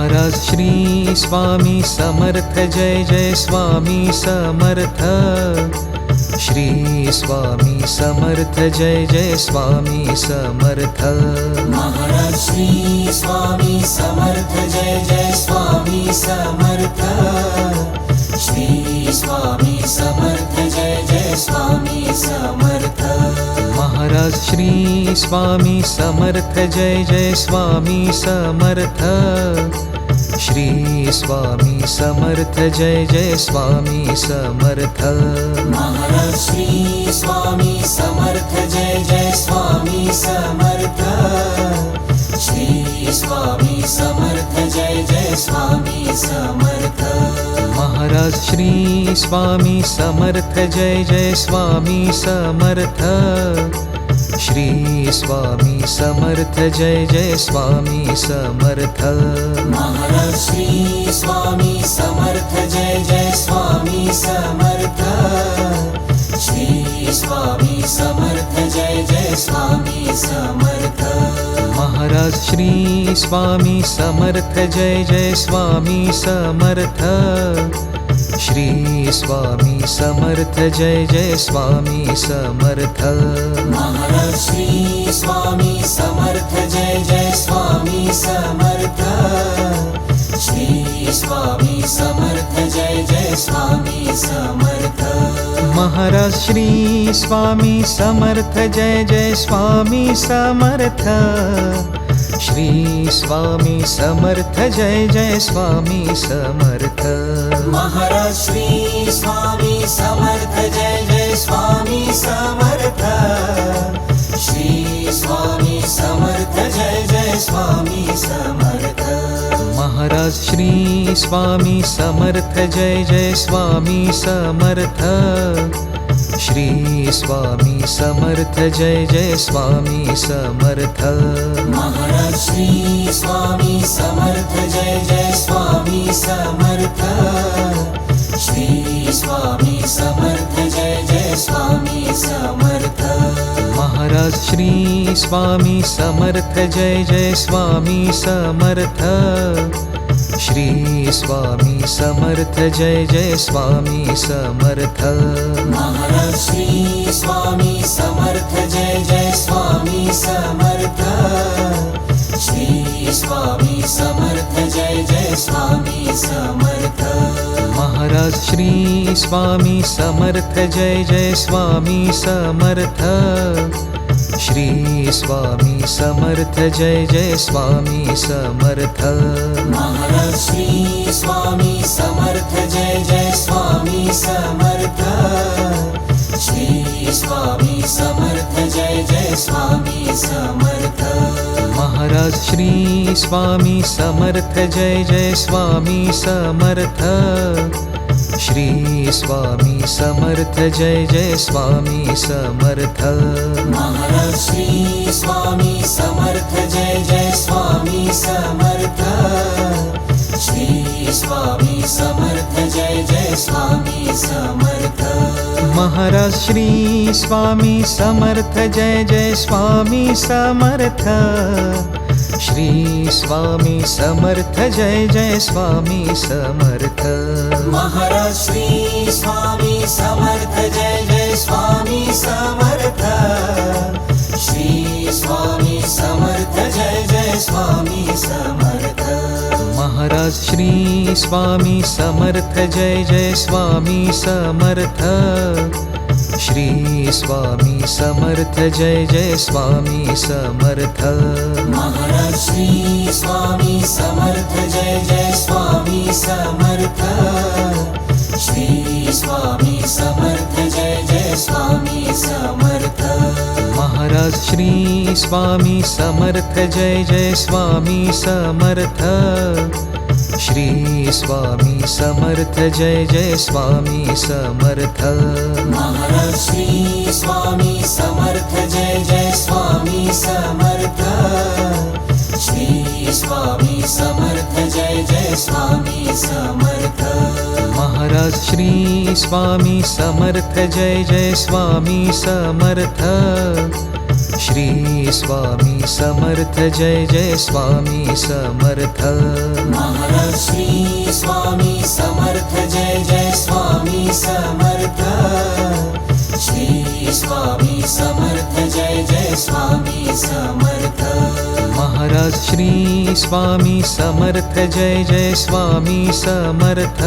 Maharaj Shri Swami Samarth Jai Jai Swami Samarth. Shri Swami Samarth Jai Jai Swami Samarth. Maharaj Shri Swami Samarth Jai Jai Swami Samarth. Shri Swami Samarth Jai Jai Swami Samarth. Maharaj Shri Swami Samarth Jai Jai Swami Samarth. Shri Swami Samarth Jai Jai Swami Samarth. Maharaj Shri Swami Samarth Jai Jai Swami Samarth. Shri Swami Samarth Jai Jai Swami Samarth. Maharaj Shri Swami Samarth Jai Jai Swami Samarth. Shri Swami Samarth Jai Jai Swami Samarth. Maharaj Shri Swami Samarth Jai Jai Swami Samarth. Shri Swami Samarth Jai Jai Swami Samarth. Maharaj Shri Swami Samarth Jai Jai Swami Samarth. Shri Swami Samarth Jai Jai Swami Samarth. Maharaj Shri Swami Samarth Jai Jai Swami Samarth. Shri Swami Samarth Jai Jai Swami Samarth. Maharaj Shri Swami Samarth Jai Jai Swami Samarth. Shri Swami Samarth Jai Jai Swami Samarth. Maharaj Shri Swami Samarth Jai Jai Swami Samarth. Shri Swami Samarth Jai Jai Swami Samarth. Maharaj Shri Swami Samarth Jai Jai Swami Samarth. Shri Swami Samarth Jai Jai Swami Samarth. Maharaj Shri Swami Samarth Jai Jai Swami Samarth. Shri Swami Samarth Jai Jai Swami Samarth. Maharaj Shri Swami Samarth Jai Jai Swami Samarth. Shri Swami Samarth Jai Jai Swami Samarth. Maharaj Shri Swami Samarth Jai Jai Swami Samarth. Shri Swami Samarth Jai Jai Swami Samarth. Maharaj Shri Swami Samarth Jai Jai Swami Samarth. Shri Swami Samarth Jai Jai Swami Samarth. Maharaj Shri Swami Samarth Jai Jai Swami Samarth. Shri Swami Samarth Jai Jai Swami Samarth. Maharaj Shri Swami Samarth Jai Jai Swami Samarth. Shri Swami Samarth Jai Jai Swami Samarth. Maharaj Shri Swami Samarth Jai Jai Swami Samarth. Shri Swami Samarth Jai Jai Swami Samarth. Maharaj Shri Swami Samarth Jai Jai Swami Samarth. Shri Swami Samarth Jai Jai Swami Samarth. Maharaj Shri Swami Samarth Jai Jai Swami Samarth. Shri Swami Samarth Jai Jai Swami Samarth. Maharaj Shri Swami Samarth Jai Jai Swami Samarth. Shri Swami Samarth Jai Jai Swami Samarth. Maharaj Shri Swami Samarth Jai Jai Swami Samarth. Shri Swami Samarth Jai Jai Swami Samarth. Maharaj Shri Swami Samarth Jai Jai Swami Samarth. Shri Swami Samarth Jai Jai Swami Samarth. Maharaj Shri Swami Samarth Jai Jai Swami Samarth. Shri Swami Samarth Jai Jai Swami Samarth. Maharaj Shri Swami Samarth Jai Jai Swami Samarth. Shri Swami Samarth Jai Jai Swami Samarth Maharaj Shri Swami Samarth Jai Jai Swami Samarth Shri Swami Samarth Jai Jai Swami Samarth Maharaj Shri Swami Samarth Jai Jai Swami Samarth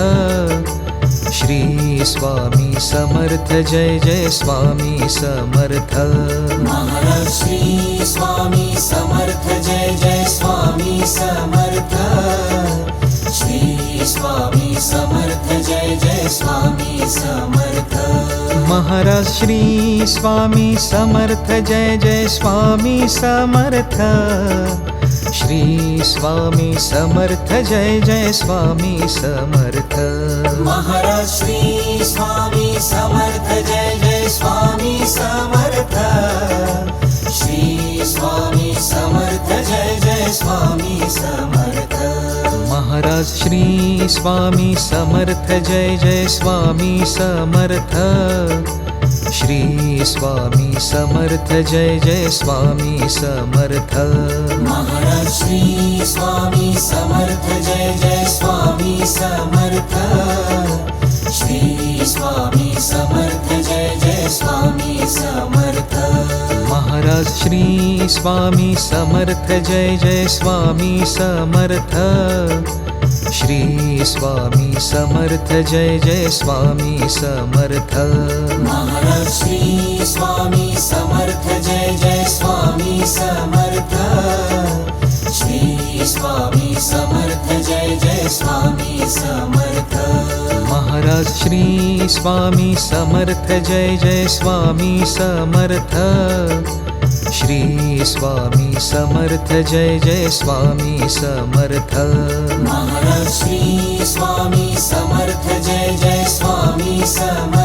Shri Swami Samarth Jai Jai Swami Samarth Maharaj Shri Swami Samarth Jai Jai Swami Samarth Shri Swami Samarth Jai Jai Swami Samarth Maharaj Shri Swami Samarth Jai Jai Swami Samarth Shri Swami Samarth Jai Jai Swami Samarth Maharaj Shri Swami Samarth Jai Jai Swami Samarth Shri Swami Samarth Jai Jai Swami Samarth Maharaj Shri Swami Samarth Jai Jai Swami Samarth Shri Swami Samarth Jai Jai Swami Samarth Maharaj Shri Swami Samarth Jai Jai Swami Samarth Shri Swami Samarth Jai Jai Swami Samarth Maharaj Shri Swami Samarth Jai Jai Swami Samarth Shri Swami Samarth Jai Jai Swami Samarth Maharaj Shri Swami Samarth Jai Jai Swami Samarth Shri Swami Samarth Jai Jai Swami Samarth Maharaj Shri Swami Samarth Jai Jai Swami Samarth Shri Swami Samarth Jai Jai Swami Samarth Maharaj Shri Swami Samarth Jai Jai Swami Samarth